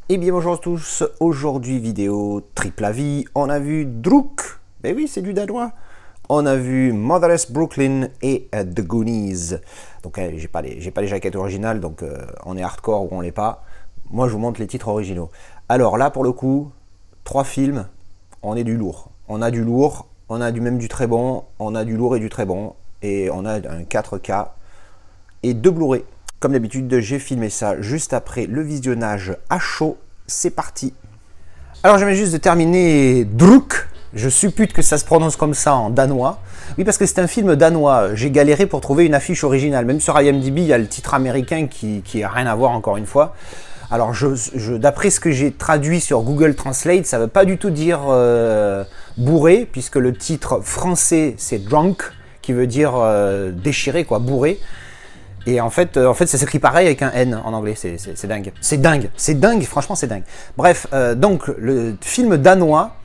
Eh bien bonjour à tous, aujourd'hui vidéo triple avis, on a vu Druk, ben oui c'est du danois, on a vu Motherless Brooklyn et The Goonies. Donc j'ai pas les jaquettes originales, donc on est hardcore ou on l'est pas. Moi je vous montre les titres originaux. Alors là pour le coup, 3 films, on est du lourd. On a du lourd, on a même du très bon, on a du lourd et du très bon, et on a un 4K et 2 Blu-ray. Comme d'habitude, j'ai filmé ça juste après le visionnage à chaud. C'est parti. Alors, je viens juste de terminer Druk. Je suppute que ça se prononce comme ça en danois. Oui, parce que c'est un film danois. J'ai galéré pour trouver une affiche originale. Même sur IMDb, il y a le titre américain qui n'a rien à voir encore une fois. Alors, d'après ce que j'ai traduit sur Google Translate, ça ne veut pas du tout dire bourré, puisque le titre français, c'est drunk, qui veut dire déchiré, quoi, bourré. Et en fait ça s'écrit pareil avec un N en anglais, c'est dingue. C'est dingue, franchement c'est dingue. Bref, donc le film danois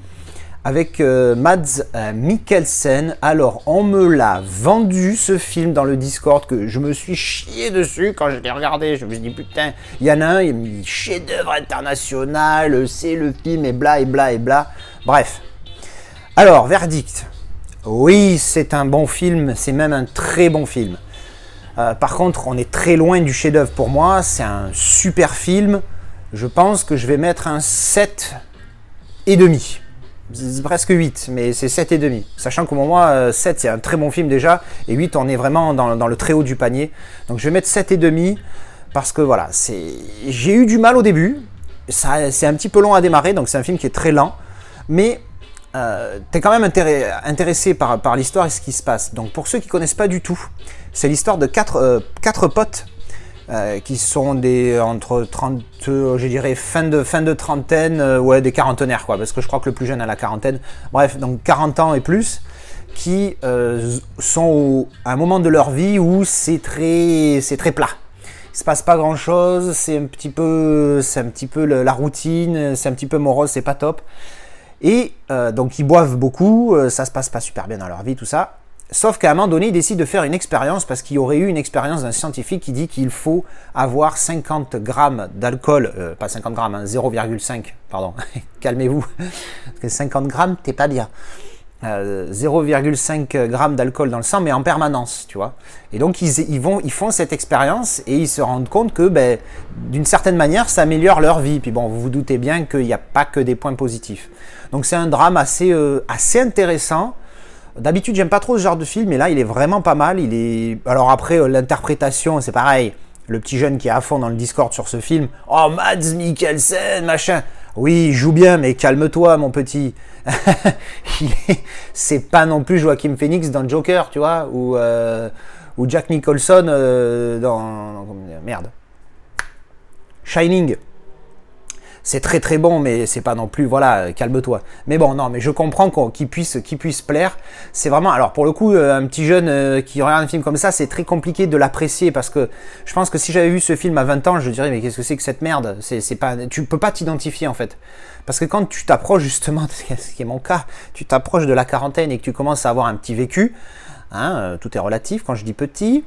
avec Mads Mikkelsen. Alors, on me l'a vendu ce film dans le Discord, que je me suis chié dessus quand je l'ai regardé. Je me suis dit putain, il y en a un, il me dit chef-d'œuvre international, c'est le film et bla et bla et bla. Bref. Alors, verdict. Oui, c'est un bon film, c'est même un très bon film. Par contre, on est très loin du chef-d'œuvre pour moi. C'est un super film. Je pense que je vais mettre un 7,5. C'est presque 8, mais c'est 7,5. Sachant que pour moi, 7 c'est un très bon film déjà, et 8 on est vraiment dans le très haut du panier. Donc je vais mettre 7,5 parce que voilà, j'ai eu du mal au début. C'est un petit peu long à démarrer, donc c'est un film qui est très lent. Mais t'es quand même intéressé par l'histoire et ce qui se passe. Donc pour ceux qui connaissent pas du tout, c'est l'histoire de quatre potes qui sont entre 30, je dirais fin de trentaine, ouais, des quarantenaires quoi, parce que je crois que le plus jeune a la quarantaine. Bref, donc 40 ans et plus, qui sont à un moment de leur vie où c'est très plat. Il se passe pas grand chose, c'est un petit peu la routine, c'est un petit peu morose, c'est pas top. Et donc ils boivent beaucoup, ça se passe pas super bien dans leur vie, tout ça. Sauf qu'à un moment donné, ils décident de faire une expérience, parce qu'il y aurait eu une expérience d'un scientifique qui dit qu'il faut avoir 50 grammes d'alcool, pas 50 grammes, hein, 0,5, pardon, calmez-vous, parce que 50 grammes, t'es pas bien. 0,5 grammes d'alcool dans le sang, mais en permanence, tu vois. Et donc ils font cette expérience et ils se rendent compte que, d'une certaine manière, ça améliore leur vie. Puis bon, vous vous doutez bien qu'il n'y a pas que des points positifs. Donc c'est un drame assez intéressant. D'habitude, j'aime pas trop ce genre de film, mais là, il est vraiment pas mal. Alors après, l'interprétation, c'est pareil. Le petit jeune qui est à fond dans le Discord sur ce film. Oh, Mads Mikkelsen, machin. Oui, il joue bien, mais calme-toi, mon petit. C'est pas non plus Joaquin Phoenix dans Joker, tu vois, ou Jack Nicholson dans merde. Shining. C'est très très bon, mais c'est pas non plus, voilà, calme-toi. Mais bon, non, mais je comprends qu'il puisse plaire. C'est vraiment, alors pour le coup, un petit jeune qui regarde un film comme ça, c'est très compliqué de l'apprécier, parce que je pense que si j'avais vu ce film à 20 ans, je dirais, mais qu'est-ce que c'est que cette merde? Tu peux pas t'identifier en fait. Parce que quand tu t'approches justement, ce qui est mon cas, tu t'approches de la quarantaine et que tu commences à avoir un petit vécu, hein, tout est relatif quand je dis petit,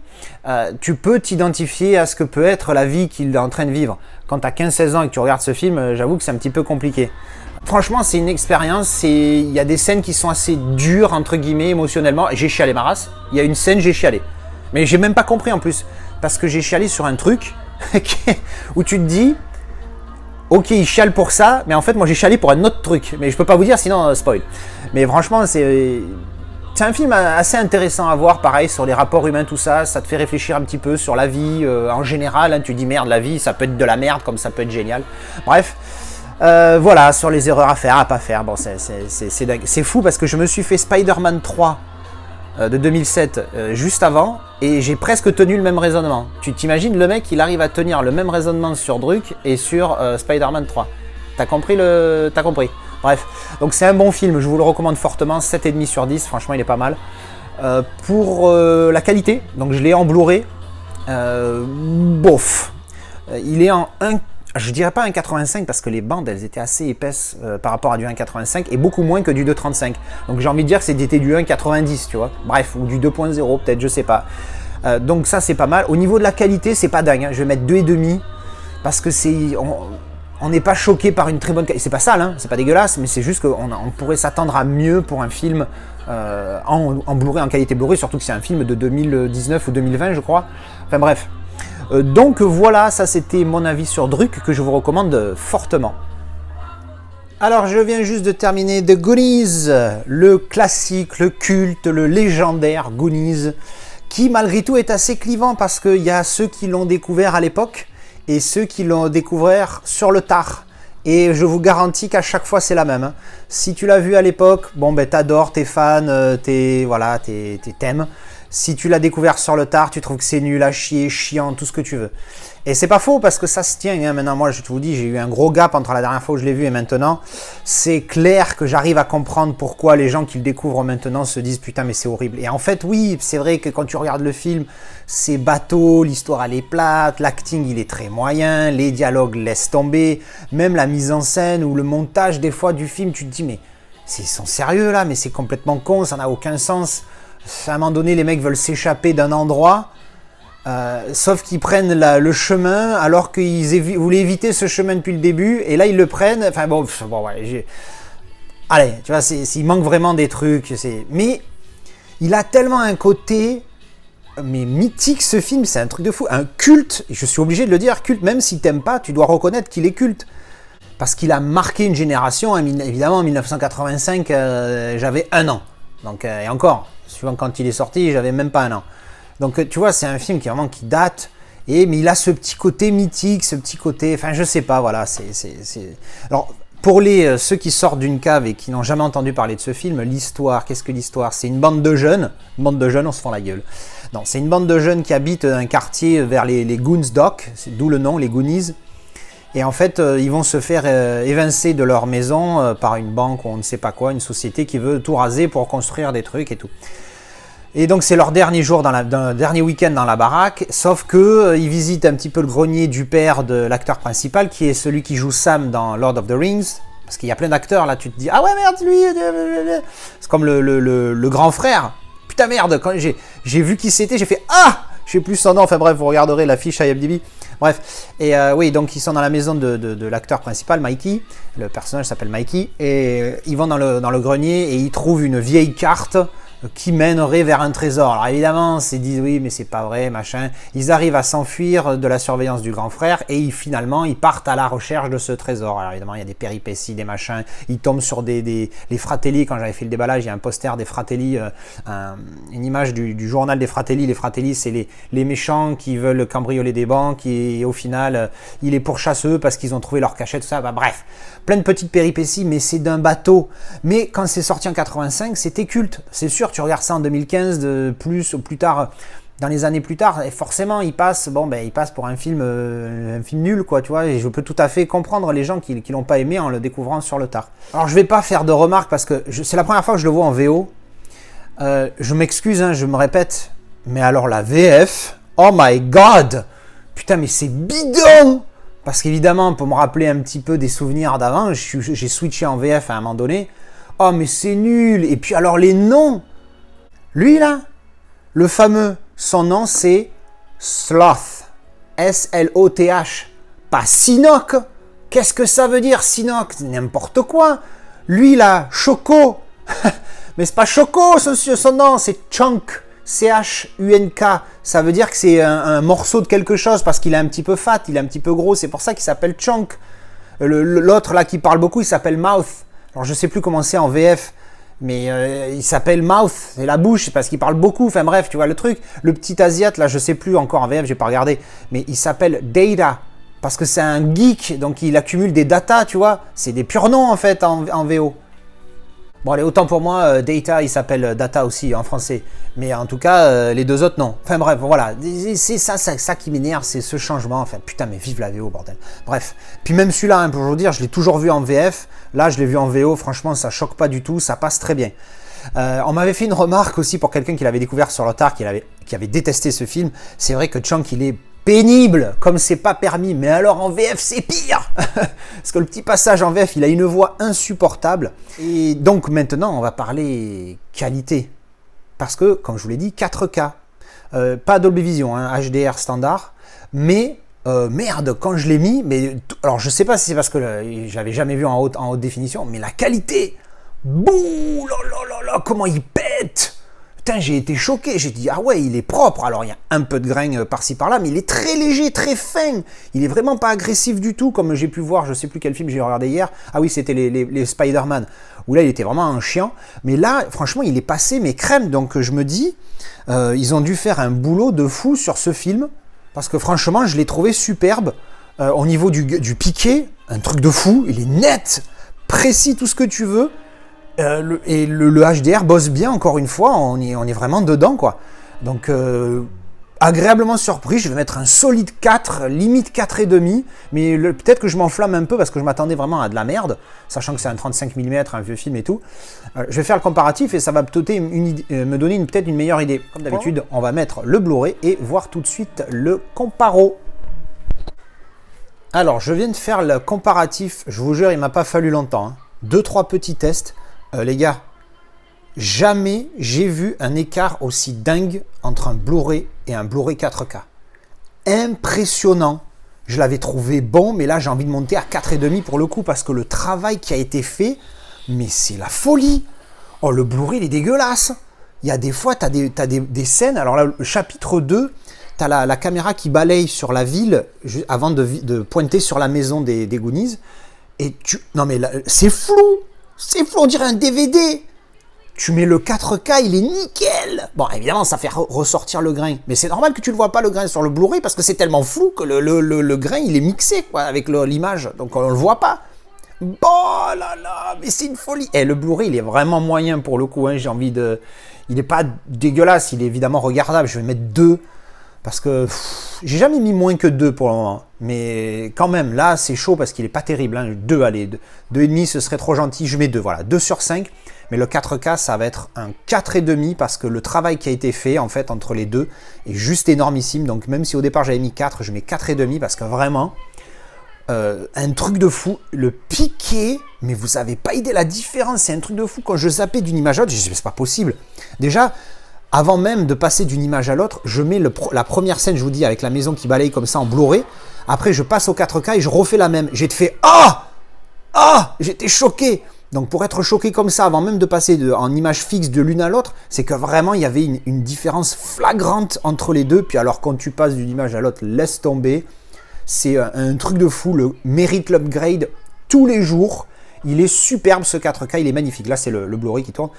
tu peux t'identifier à ce que peut être la vie qu'il est en train de vivre. Quand tu as 15-16 ans et que tu regardes ce film, j'avoue que c'est un petit peu compliqué. Franchement, c'est une expérience, il y a des scènes qui sont assez dures, entre guillemets, émotionnellement. J'ai chialé ma race, il y a une scène, j'ai chialé. Mais j'ai même pas compris en plus, parce que j'ai chialé sur un truc où tu te dis, ok, il chiale pour ça, mais en fait, moi j'ai chialé pour un autre truc. Mais je peux pas vous dire, sinon, spoil. Mais franchement, c'est un film assez intéressant à voir, pareil, sur les rapports humains, tout ça. Ça te fait réfléchir un petit peu sur la vie en général. Hein, tu te dis merde, la vie, ça peut être de la merde comme ça peut être génial. Bref, voilà, sur les erreurs à faire, à pas faire. Bon, c'est dingue. C'est fou parce que je me suis fait Spider-Man 3 de 2007 juste avant et j'ai presque tenu le même raisonnement. Tu t'imagines, le mec, il arrive à tenir le même raisonnement sur Druk et sur Spider-Man 3. T'as compris T'as compris. Bref, donc c'est un bon film, je vous le recommande fortement, 7,5 sur 10, franchement il est pas mal. Pour la qualité, donc je l'ai en Blu-ray, bof. Il est en 1, je dirais pas 1,85 parce que les bandes elles étaient assez épaisses par rapport à du 1,85 et beaucoup moins que du 2,35. Donc j'ai envie de dire que c'était du 1,90, tu vois. Bref, ou du 2,0 peut-être, je sais pas. Donc ça c'est pas mal. Au niveau de la qualité, c'est pas dingue, hein. Je vais mettre 2,5 parce que on n'est pas choqué par une très bonne qualité. C'est pas sale, hein, c'est pas dégueulasse, mais c'est juste qu'on pourrait s'attendre à mieux pour un film en Blu-ray, en qualité Blu-ray, surtout que c'est un film de 2019 ou 2020, je crois. Enfin bref. Donc voilà, ça c'était mon avis sur Druck, que je vous recommande fortement. Alors je viens juste de terminer The Goonies, le classique, le culte, le légendaire Goonies, qui malgré tout est assez clivant parce qu'il y a ceux qui l'ont découvert à l'époque et ceux qui l'ont découvert sur le tard. Et je vous garantis qu'à chaque fois c'est la même. Hein. Si tu l'as vu à l'époque, bon ben t'adores, t'es fan, t'aimes. Si tu l'as découvert sur le tard, tu trouves que c'est nul à chier, chiant, tout ce que tu veux. Et c'est pas faux parce que ça se tient. Hein. Maintenant, moi, je te vous dis, j'ai eu un gros gap entre la dernière fois où je l'ai vu et maintenant. C'est clair que j'arrive à comprendre pourquoi les gens qui le découvrent maintenant se disent putain, mais c'est horrible. Et en fait, oui, c'est vrai que quand tu regardes le film, c'est bateau, l'histoire elle est plate, l'acting il est très moyen, les dialogues laissent tomber, même la mise en scène ou le montage des fois du film, tu te dis mais ils sont sérieux là, mais c'est complètement con, ça n'a aucun sens. À un moment donné, les mecs veulent s'échapper d'un endroit. Sauf qu'ils prennent le chemin alors qu'ils voulaient éviter ce chemin depuis le début et là ils le prennent. Enfin bon ouais, allez, tu vois, il manque vraiment des trucs. Mais il a tellement un côté mythique ce film, c'est un truc de fou, un culte. Je suis obligé de le dire, culte. Même si t'aimes pas, tu dois reconnaître qu'il est culte parce qu'il a marqué une génération. Évidemment, en 1985, j'avais 1 an. Donc et encore, suivant quand il est sorti, j'avais même pas 1 an. Donc tu vois, c'est un film qui date, mais il a ce petit côté mythique, ce petit côté, enfin je sais pas, voilà, Alors pour ceux qui sortent d'une cave et qui n'ont jamais entendu parler de ce film, l'histoire, qu'est-ce que l'histoire? C'est une bande de jeunes, on se fend la gueule. Non, c'est une bande de jeunes qui habitent un quartier vers les Goons Dock, d'où le nom, les Goonies. Et en fait, ils vont se faire évincer de leur maison par une banque ou on ne sait pas quoi, une société qui veut tout raser pour construire des trucs et tout. Et donc c'est leur dernier jour, dernier week-end dans la baraque, sauf que ils visitent un petit peu le grenier du père de l'acteur principal, qui est celui qui joue Sam dans Lord of the Rings, parce qu'il y a plein d'acteurs là, tu te dis ah ouais merde lui, c'est comme le grand frère. Putain merde, quand j'ai vu qui c'était, j'ai fait ah, je sais plus son nom, enfin bref, vous regarderez la fiche IMDb. Bref, et oui, donc ils sont dans la maison de l'acteur principal, Mikey, le personnage s'appelle Mikey, et ils vont dans le grenier et ils trouvent une vieille carte qui mènerait vers un trésor. Alors évidemment, ils disent oui, mais c'est pas vrai, machin. Ils arrivent à s'enfuir de la surveillance du grand frère et finalement, ils partent à la recherche de ce trésor. Alors évidemment, il y a des péripéties, des machins. Ils tombent sur les Fratelli. Quand j'avais fait le déballage, il y a un poster des Fratelli, une image du journal des Fratelli. Les Fratelli, c'est les méchants qui veulent cambrioler des banques et au final, ils les pourchassent eux parce qu'ils ont trouvé leur cachet, tout ça. Bah, bref, plein de petites péripéties, mais c'est d'un bateau. Mais quand c'est sorti en 85, c'était culte. C'est sûr, tu regardes ça en 2015, plus tard, dans les années plus tard, et forcément, il passe pour un film nul, quoi, tu vois. Et je peux tout à fait comprendre les gens qui l'ont pas aimé en le découvrant sur le tard. Alors, je vais pas faire de remarques parce que c'est la première fois que je le vois en VO. Je m'excuse, hein, je me répète, mais alors la VF, oh my god, putain, mais c'est bidon! Parce qu'évidemment, pour me rappeler un petit peu des souvenirs d'avant, j'ai switché en VF à un moment donné. Oh, mais c'est nul! Et puis alors les noms! Lui là, le fameux, son nom c'est Sloth. S-L-O-T-H. Pas Sinoc! Qu'est-ce que ça veut dire Sinoc? C'est n'importe quoi! Lui là, Choco! Mais c'est pas Choco son nom, c'est Chunk. C-H-U-N-K, ça veut dire que c'est un morceau de quelque chose parce qu'il est un petit peu fat, il est un petit peu gros, c'est pour ça qu'il s'appelle Chunk. L'autre là qui parle beaucoup, il s'appelle Mouth. Alors je sais plus comment c'est en VF, mais il s'appelle Mouth, c'est la bouche parce qu'il parle beaucoup, enfin bref, tu vois le truc. Le petit Asiate là, je sais plus encore en VF, j'ai pas regardé, mais il s'appelle Data parce que c'est un geek, donc il accumule des data, tu vois. C'est des purs noms en fait en VO. Bon allez, autant pour moi, Data, il s'appelle Data aussi en français. Mais en tout cas, les deux autres, non. Enfin bref, voilà. C'est ça qui m'énerve, c'est ce changement. Enfin, putain, mais vive la VO, bordel. Bref. Puis même celui-là, hein, pour vous dire, je l'ai toujours vu en VF. Là, je l'ai vu en VO. Franchement, ça choque pas du tout. Ça passe très bien. On m'avait fait une remarque aussi pour quelqu'un qui l'avait découvert sur le tard, qui avait détesté ce film. C'est vrai que Chunk, il est pénible, comme c'est pas permis, mais alors en VF c'est pire parce que le petit passage en VF il a une voix insupportable. Et donc maintenant on va parler qualité, parce que comme je vous l'ai dit 4K, pas Dolby Vision, hein, HDR standard, mais merde, quand je l'ai mis, mais alors je sais pas si c'est parce que j'avais jamais vu en haute définition, mais la qualité, bouh, là là là là, comment il pète! Putain, j'ai été choqué, j'ai dit, ah ouais, il est propre. Alors, il y a un peu de grain par-ci par-là, mais il est très léger, très fin. Il est vraiment pas agressif du tout, comme j'ai pu voir, je sais plus quel film j'ai regardé hier. Ah oui, c'était les Spider-Man, où là, il était vraiment un chiant. Mais là, franchement, il est passé, mais crème. Donc, je me dis, ils ont dû faire un boulot de fou sur ce film, parce que franchement, je l'ai trouvé superbe. Au niveau du piqué, un truc de fou, il est net, précis, tout ce que tu veux. Le HDR bosse bien, encore une fois, on est vraiment dedans, quoi. Donc, agréablement surpris, je vais mettre un solide 4, limite 4,5, mais peut-être que je m'enflamme un peu parce que je m'attendais vraiment à de la merde, sachant que c'est un 35 mm, un vieux film et tout. Je vais faire le comparatif et ça va me donner peut-être une meilleure idée. Comme d'habitude, on va mettre le Blu-ray et voir tout de suite le comparo. Alors, je viens de faire le comparatif, je vous jure, il m'a pas fallu longtemps. 2-3 petits tests. Les gars, jamais j'ai vu un écart aussi dingue entre un Blu-ray et un Blu-ray 4K. Impressionnant. Je l'avais trouvé bon, mais là j'ai envie de monter à 4,5 pour le coup, parce que le travail qui a été fait, mais c'est la folie. Oh, le Blu-ray, il est dégueulasse. Il y a des fois, tu as des scènes, alors là, le chapitre 2, tu as la caméra qui balaye sur la ville avant de pointer sur la maison des Goonies. Et non mais c'est flou. C'est flou, on dirait un DVD. Tu mets le 4K, il est nickel. Bon, évidemment, ça fait ressortir le grain. Mais c'est normal que tu ne le vois pas, le grain, sur le Blu-ray, parce que c'est tellement flou que le grain, il est mixé, quoi, avec l'image. Donc, on ne le voit pas. Bon, là là, mais c'est une folie. Et le Blu-ray, il est vraiment moyen, pour le coup. Hein, j'ai envie de... Il n'est pas dégueulasse, il est évidemment regardable. Je vais mettre 2. Parce que j'ai jamais mis moins que 2 pour le moment. Mais quand même, là, c'est chaud parce qu'il n'est pas terrible. Hein. 2, allez, 2,5, ce serait trop gentil. Je mets 2, voilà, 2 sur 5. Mais le 4K, ça va être un 4,5 parce que le travail qui a été fait, en fait, entre les deux, est juste énormissime. Donc, même si au départ, j'avais mis 4, je mets 4,5 parce que vraiment, un truc de fou. Le piqué, mais vous n'avez pas idée la différence. C'est un truc de fou. Quand je zappais d'une image à l'autre, je me disais, c'est pas possible. Déjà... Avant même de passer d'une image à l'autre, je mets la première scène, je vous dis, avec la maison qui balaye comme ça en Blu-ray. Après, je passe au 4K et je refais la même. J'ai fait « Ah ! Ah !» J'étais choqué. Donc, pour être choqué comme ça, avant même de passer en image fixe de l'une à l'autre, c'est que vraiment, il y avait une différence flagrante entre les deux. Puis alors, quand tu passes d'une image à l'autre, laisse tomber. C'est un truc de fou. Le mérite l'upgrade tous les jours. Il est superbe ce 4K, il est magnifique. Là, c'est le Blu-ray qui tourne.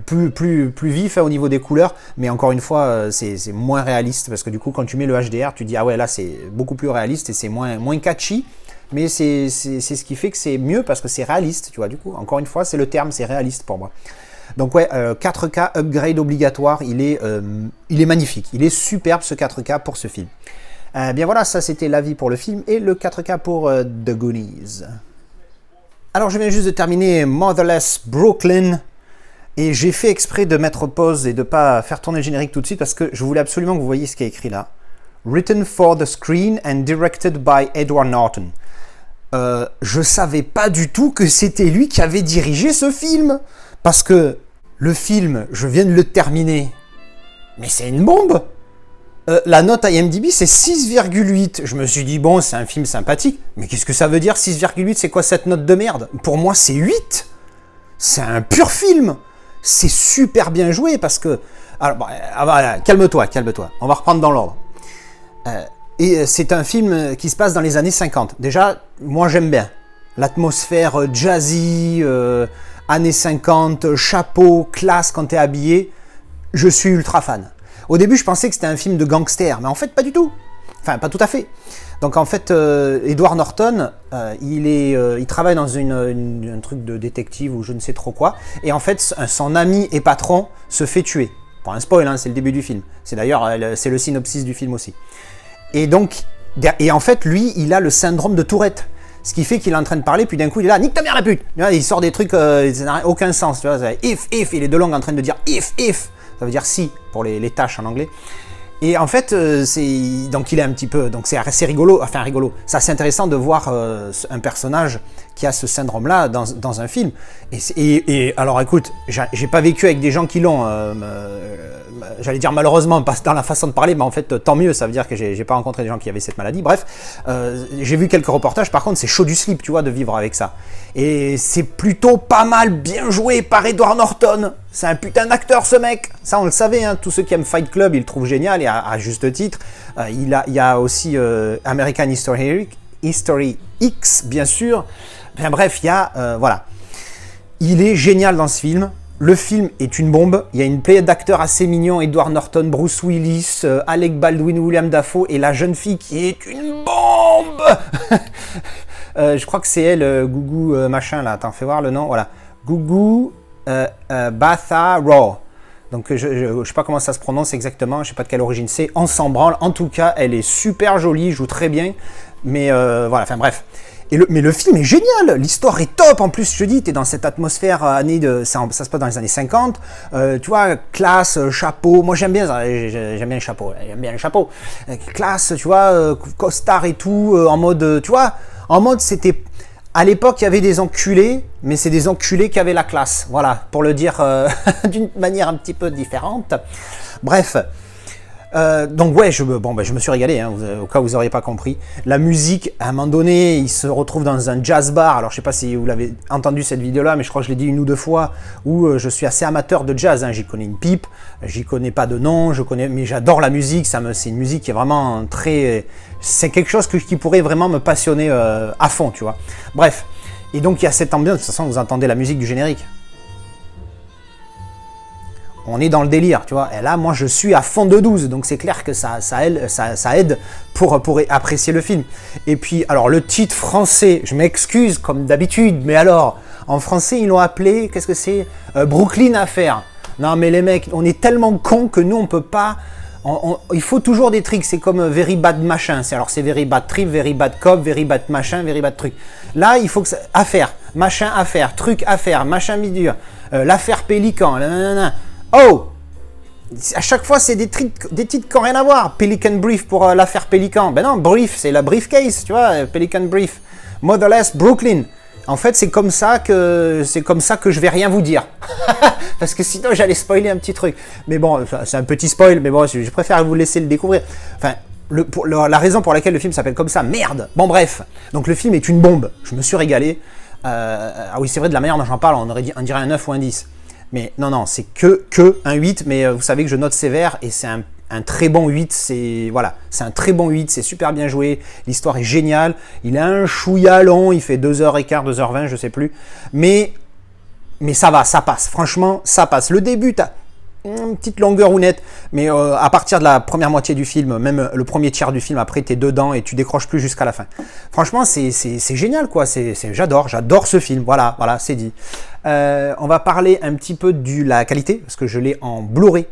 Plus vif hein, au niveau des couleurs, mais encore une fois, c'est moins réaliste parce que du coup, quand tu mets le HDR, tu dis ah ouais, là, c'est beaucoup plus réaliste et c'est moins catchy. Mais c'est ce qui fait que c'est mieux parce que c'est réaliste, tu vois. Du coup, encore une fois, c'est le terme, c'est réaliste pour moi. Donc ouais, 4K upgrade obligatoire, il est magnifique. Il est superbe ce 4K pour ce film. Bien voilà, ça c'était l'avis pour le film et le 4K pour The Goonies. Alors je viens juste de terminer Motherless Brooklyn et j'ai fait exprès de mettre pause et de ne pas faire tourner le générique tout de suite parce que je voulais absolument que vous voyiez ce qui est écrit là. Written for the screen and directed by Edward Norton. Je savais pas du tout que c'était lui qui avait dirigé ce film parce que le film, je viens de le terminer, mais c'est une bombe. La note IMDb, c'est 6,8. Je me suis dit, bon, c'est un film sympathique. Mais qu'est-ce que ça veut dire 6,8? C'est quoi cette note de merde? Pour moi, c'est 8. C'est un pur film. C'est super bien joué parce que... Alors, bon, calme-toi. On va reprendre dans l'ordre. Et c'est un film qui se passe dans les années 50. Déjà, moi, j'aime bien. L'atmosphère jazzy, années 50, chapeau, classe quand t'es habillé. Je suis ultra fan. Au début, je pensais que c'était un film de gangster, mais en fait, pas du tout. Enfin, pas tout à fait. Donc, en fait, Edward Norton, il travaille dans un truc de détective ou je ne sais trop quoi. Et en fait, son ami et patron se fait tuer. Pas un spoil, hein, c'est le début du film. C'est d'ailleurs, c'est le synopsis du film aussi. Et donc, en fait, lui, il a le syndrome de Tourette. Ce qui fait qu'il est en train de parler, puis d'un coup, il est là, nique ta mère la pute. Il sort des trucs, ça n'a aucun sens. Tu vois, if, il est de langue en train de dire if. Ça veut dire si, pour les tâches en anglais. Et en fait, donc il est un petit peu, donc c'est assez rigolo, enfin rigolo, c'est assez intéressant de voir un personnage qui a ce syndrome-là dans un film. Et alors écoute, j'ai pas vécu avec des gens qui l'ont, j'allais dire malheureusement, pas dans la façon de parler, mais en fait tant mieux, ça veut dire que j'ai pas rencontré des gens qui avaient cette maladie. Bref, j'ai vu quelques reportages, par contre c'est chaud du slip, tu vois, de vivre avec ça. Et c'est plutôt pas mal bien joué par Edward Norton. C'est un putain d'acteur ce mec, ça on le savait, hein. Tous ceux qui aiment Fight Club, ils le trouvent génial, et à juste titre. Il y a aussi American History X, bien sûr. Enfin bref, voilà. Il est génial dans ce film. Le film est une bombe. Il y a une pléiade d'acteurs assez mignons. Edward Norton, Bruce Willis, Alec Baldwin, William Dafoe et la jeune fille qui est une bombe. Je crois que c'est elle, Gugu machin là. Attends, fais voir le nom. Voilà. Gugu Batha Raw. Donc je sais pas comment ça se prononce exactement. Je sais pas de quelle origine c'est. On s'en branle. En tout cas, elle est super jolie, joue très bien. Mais voilà, enfin bref. Mais le film est génial, l'histoire est top, en plus je te dis, tu es dans cette atmosphère, ça se passe dans les années 50, tu vois, classe, chapeau, moi j'aime bien le chapeau, classe, tu vois, costard et tout, en mode, tu vois, c'était, à l'époque il y avait des enculés, mais c'est des enculés qui avaient la classe, voilà, pour le dire d'une manière un petit peu différente, bref. Donc ouais, je me suis régalé, hein, au cas où vous n'auriez pas compris. La musique, à un moment donné, il se retrouve dans un jazz bar. Alors je sais pas si vous l'avez entendu cette vidéo-là, mais je crois que je l'ai dit une ou deux fois, où je suis assez amateur de jazz, hein. J'y connais une pipe, j'y connais pas de nom, mais j'adore la musique, c'est une musique qui est vraiment très... C'est quelque chose qui pourrait vraiment me passionner à fond, tu vois. Bref, et donc il y a cette ambiance, de toute façon vous entendez la musique du générique. On est dans le délire, tu vois. Et là, moi, je suis à fond de 12, donc c'est clair que ça aide pour apprécier le film. Et puis, alors, le titre français, je m'excuse, comme d'habitude, mais alors, en français, ils l'ont appelé, qu'est-ce que c'est Brooklyn Affair. Non, mais les mecs, on est tellement cons que nous, on peut pas... il faut toujours des tricks, c'est comme very bad machin. Alors, c'est very bad trip, very bad cop, very bad machin, very bad truc. Là, il faut que ça... Affaire, machin, affaire, truc, affaire, machin, bidure, l'affaire Pélican, nanana. Oh! À chaque fois, c'est des titres qui n'ont rien à voir. Pelican Brief pour l'affaire Pélican. Ben non, Brief, c'est la briefcase, tu vois, Pelican Brief. Motherless Brooklyn. En fait, c'est comme ça que je vais rien vous dire. Parce que sinon, j'allais spoiler un petit truc. Mais bon, c'est un petit spoil, mais bon, je préfère vous laisser le découvrir. Enfin, la raison pour laquelle le film s'appelle comme ça, merde. Bon, bref. Donc, le film est une bombe. Je me suis régalé. Ah oui, c'est vrai, de la manière dont j'en parle, on dirait un 9 ou un 10. Mais non, c'est que un 8, mais vous savez que je note sévère et c'est un très bon 8, c'est un très bon 8, c'est super bien joué, l'histoire est géniale, il a un chouïa long, il fait 2h15, 2h20, je sais plus, mais ça va, ça passe, franchement, ça passe. Le début, t'as une petite longueur ou nette, mais à partir de la première moitié du film, même le premier tiers du film, après t'es dedans et tu décroches plus jusqu'à la fin. Franchement, c'est génial, quoi. J'adore ce film. Voilà, c'est dit. On va parler un petit peu de la qualité, parce que je l'ai en Blu-ray.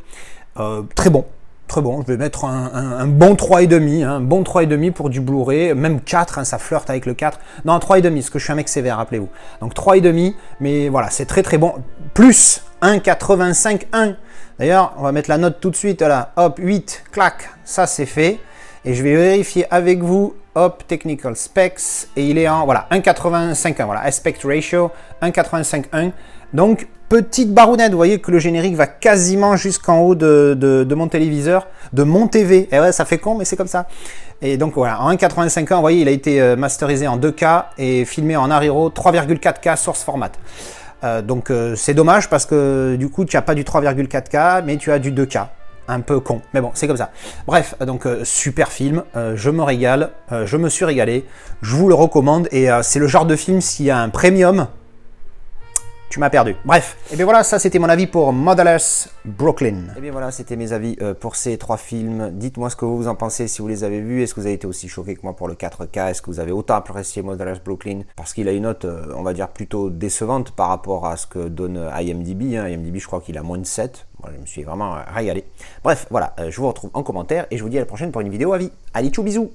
Très bon. Je vais mettre un bon 3,5, hein, un bon 3,5 pour du Blu-ray, même 4, hein, ça flirte avec le 4. Non, 3,5, parce que je suis un mec sévère, rappelez-vous. Donc 3,5, mais voilà, c'est très bon. Plus 1,85,1. D'ailleurs, on va mettre la note tout de suite, là, hop, 8, clac, ça c'est fait. Et je vais vérifier avec vous, hop, Technical Specs, et il est en, voilà, 1,85,1, voilà, aspect ratio, 1,85,1. Donc, petite barounette, vous voyez que le générique va quasiment jusqu'en haut de mon téléviseur, de mon TV. Et ouais, ça fait con, mais c'est comme ça. Et donc voilà, en 1,85,1, vous voyez, il a été masterisé en 2K et filmé en Ariro 3,4K source format. Donc c'est dommage parce que du coup tu n'as pas du 3,4K mais tu as du 2K, un peu con, mais bon c'est comme ça. Bref, donc super film, je me régale, je me suis régalé, je vous le recommande et c'est le genre de film s'il y a un premium, tu m'as perdu. Bref, et bien voilà, ça c'était mon avis pour Motherless Brooklyn. Et bien voilà, c'était mes avis pour ces 3 films. Dites-moi ce que vous en pensez si vous les avez vus. Est-ce que vous avez été aussi choqué que moi pour le 4K? Est-ce que vous avez autant apprécié Motherless Brooklyn? Parce qu'il a une note, on va dire, plutôt décevante par rapport à ce que donne IMDb. Hein. IMDb, je crois qu'il a moins de 7. Moi, je me suis vraiment régalé. Bref, voilà, je vous retrouve en commentaire et je vous dis à la prochaine pour une vidéo avis. Allez, tchou, bisous!